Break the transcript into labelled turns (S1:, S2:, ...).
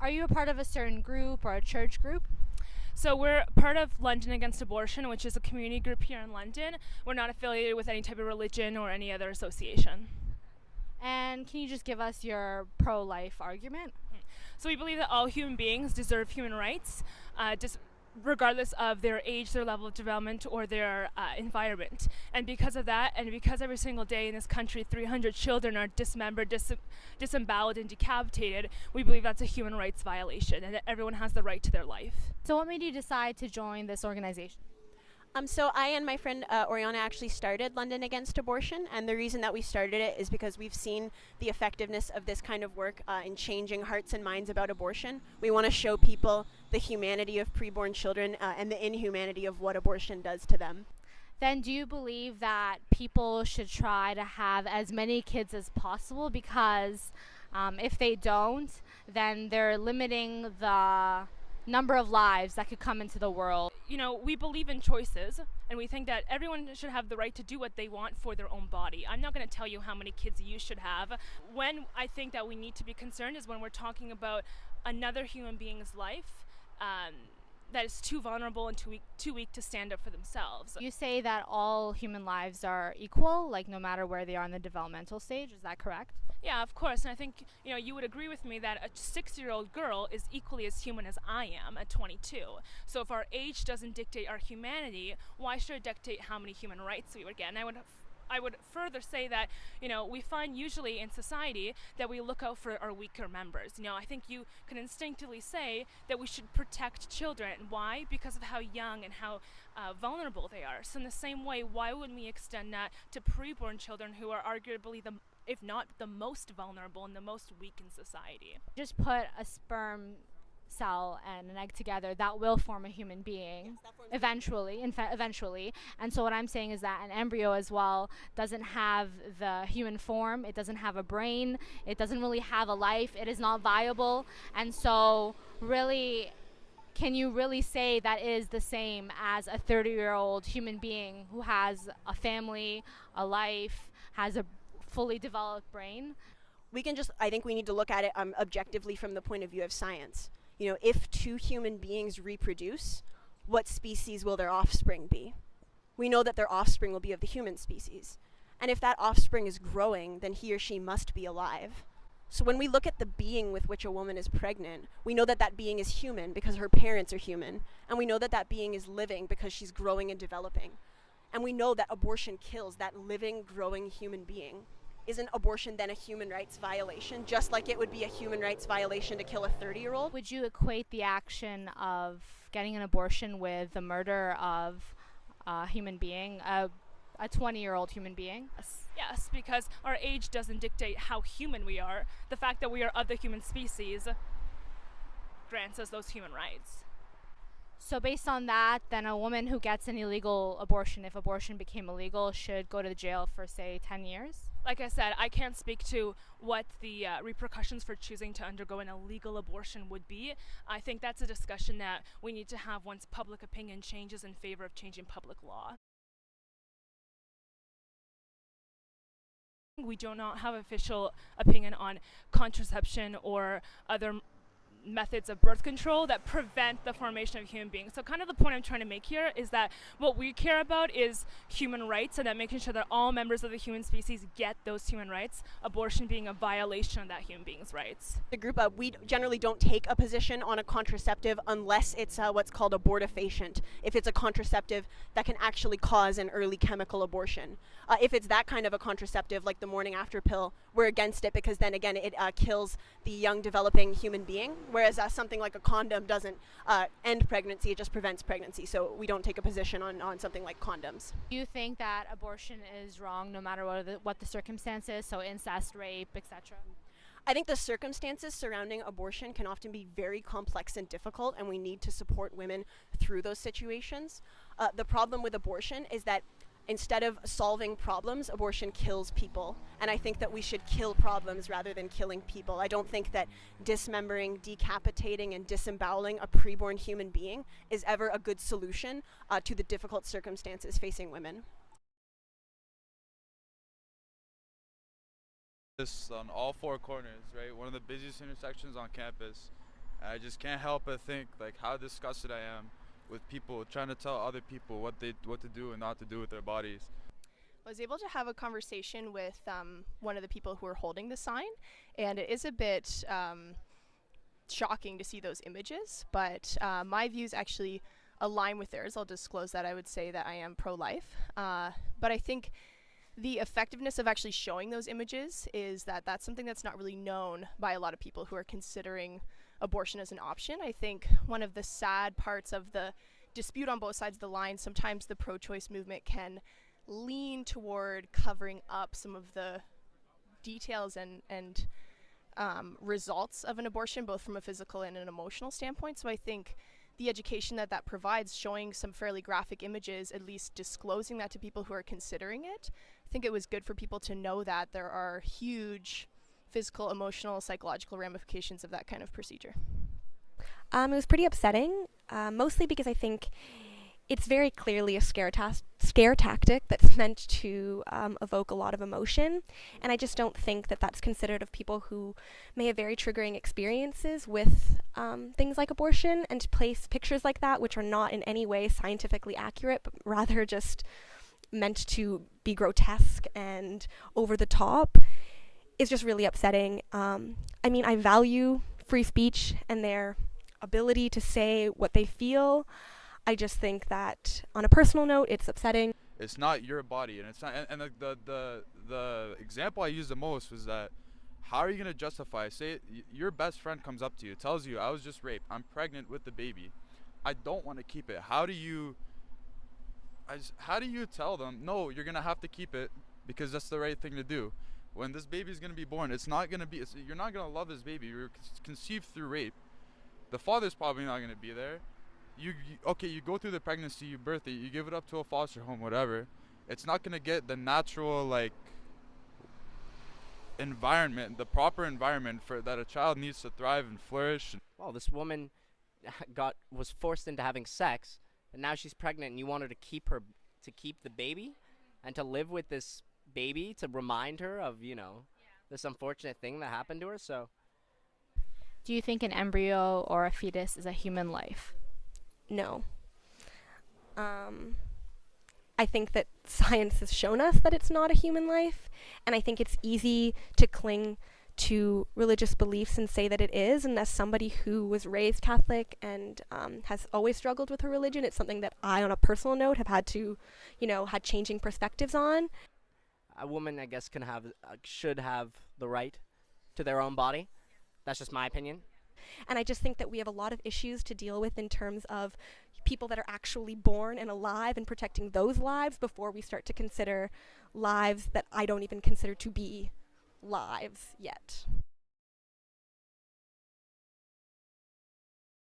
S1: Are you a part of a certain group or a church group?
S2: So we're part of London Against Abortion, which is a community group here in London. We're not affiliated with any type of religion or any other association.
S1: And can you just give us your pro life argument?
S2: So we believe that all human beings deserve human rights, regardless of their age, their level of development, or their environment. And because of that, and because every single day in this country 300 children are dismembered, disemboweled, and decapitated, we believe that's a human rights violation and that everyone has the right to their life.
S1: So, what made you decide to join this organization?
S3: So I and my friend Oriana actually started London Against Abortion, and the reason that we started it is because we've seen the effectiveness of this kind of work in changing hearts and minds about abortion. We want to show people the humanity of preborn children and the inhumanity of what abortion does to them.
S1: Then, do you believe that people should try to have as many kids as possible? Because if they don't, then they're limiting the number of lives that could come into the world.
S2: You know, we believe in choices, and we think that everyone should have the right to do what they want for their own body. I'm not going to tell you how many kids you should have. When I think that we need to be concerned is when we're talking about another human being's life that is too vulnerable and too weak to stand up for themselves.
S1: You say that all human lives are equal, like no matter where they are in the developmental stage. Is that correct?
S2: Yeah, of course, and I think you would agree with me that a 6-year-old girl is equally as human as I am at 22. So if our age doesn't dictate our humanity, why should it dictate how many human rights we would get? And I would further say that we find usually in society that we look out for our weaker members. I think you can instinctively say that we should protect children. Why? Because of how young and how vulnerable they are. So in the same way, why wouldn't we extend that to preborn children who are arguably if not the most vulnerable and the most weak in society?
S1: Just put a sperm cell and an egg together, that will form a human being eventually. Eventually. And so what I'm saying is that an embryo as well doesn't have the human form. It doesn't have a brain. It doesn't really have a life. It is not viable. And so really, can you really say that is the same as a 30-year-old human being who has a family, a life, has a fully developed brain?
S3: I think we need to look at it objectively from the point of view of science. If two human beings reproduce, what species will their offspring be? We know that their offspring will be of the human species. And if that offspring is growing, then he or she must be alive. So when we look at the being with which a woman is pregnant, we know that that being is human because her parents are human. And we know that that being is living because she's growing and developing. And we know that abortion kills that living, growing human being. Isn't abortion then a human rights violation, just like it would be a human rights violation to kill a 30-year-old?
S1: Would you equate the action of getting an abortion with the murder of a human being, a 20-year-old human being?
S2: Yes, because our age doesn't dictate how human we are. The fact that we are of the human species grants us those human rights.
S1: So based on that, then a woman who gets an illegal abortion, if abortion became illegal, should go to jail for, say, 10 years?
S2: Like I said, I can't speak to what the repercussions for choosing to undergo an illegal abortion would be. I think that's a discussion that we need to have once public opinion changes in favor of changing public law. We do not have official opinion on contraception or other methods of birth control that prevent the formation of human beings. So kind of the point I'm trying to make here is that what we care about is human rights, and that making sure that all members of the human species get those human rights, abortion being a violation of that human being's rights.
S3: The group, we generally don't take a position on a contraceptive unless it's what's called abortifacient, if it's a contraceptive that can actually cause an early chemical abortion. If it's that kind of a contraceptive, like the morning after pill, we're against it because then again it kills the young developing human being, whereas something like a condom doesn't end pregnancy, it just prevents pregnancy. So we don't take a position on something like condoms.
S1: Do you think that abortion is wrong no matter what the circumstances, so incest, rape, etc.?
S3: I think the circumstances surrounding abortion can often be very complex and difficult, and we need to support women through those situations. The problem with abortion is that instead of solving problems, abortion kills people. And I think that we should kill problems rather than killing people. I don't think that dismembering, decapitating, and disemboweling a preborn human being is ever a good solution to the difficult circumstances facing women.
S4: This on all four corners, right? One of the busiest intersections on campus. I just can't help but think like how disgusted I am with people trying to tell other people what to do and not to do with their bodies.
S5: I was able to have a conversation with one of the people who are holding the sign, and it is a bit shocking to see those images, but my views actually align with theirs. I'll disclose that I would say that I am pro-life, but I think the effectiveness of actually showing those images is that that's something that's not really known by a lot of people who are considering abortion as an option. I think one of the sad parts of the dispute on both sides of the line, sometimes the pro-choice movement can lean toward covering up some of the details and results of an abortion, both from a physical and an emotional standpoint. So I think the education that provides, showing some fairly graphic images, at least disclosing that to people who are considering it, I think it was good for people to know that there are huge physical, emotional, psychological ramifications of that kind of procedure.
S6: It was pretty upsetting, mostly because I think it's very clearly a scare tactic that's meant to evoke a lot of emotion, and I just don't think that that's considered of people who may have very triggering experiences with things like abortion, and to place pictures like that, which are not in any way scientifically accurate, but rather just meant to be grotesque and over the top, is just really upsetting. I mean, I value free speech and their ability to say what they feel. I just think that on a personal note, it's upsetting.
S4: It's not your body, and it's not. And the example I used the most was that how are you gonna justify? Say your best friend comes up to you, tells you, "I was just raped. I'm pregnant with the baby. I don't want to keep it." How do you tell them, no, you're gonna have to keep it because that's the right thing to do? When this baby is gonna be born, you're not gonna love this baby. You're conceived through rape. The father's probably not gonna be there. You go through the pregnancy, you birth it, you give it up to a foster home, whatever. It's not gonna get the natural environment, the proper environment for that a child needs to thrive and flourish.
S7: Well, this woman was forced into having sex, and now she's pregnant, and you want her to keep the baby, and to live with this baby to remind her of this unfortunate thing that happened to her. So,
S1: Do you think an embryo or a fetus is a human life?
S6: No. I think that science has shown us that it's not a human life, and I think it's easy to cling to religious beliefs and say that it is, and as somebody who was raised Catholic and has always struggled with her religion, it's something that I, on a personal note, have had to, had changing perspectives on.
S7: a woman, I guess, should have the right to their own body. That's just my opinion.
S6: And I just think that we have a lot of issues to deal with in terms of people that are actually born and alive and protecting those lives before we start to consider lives that I don't even consider to be lives yet.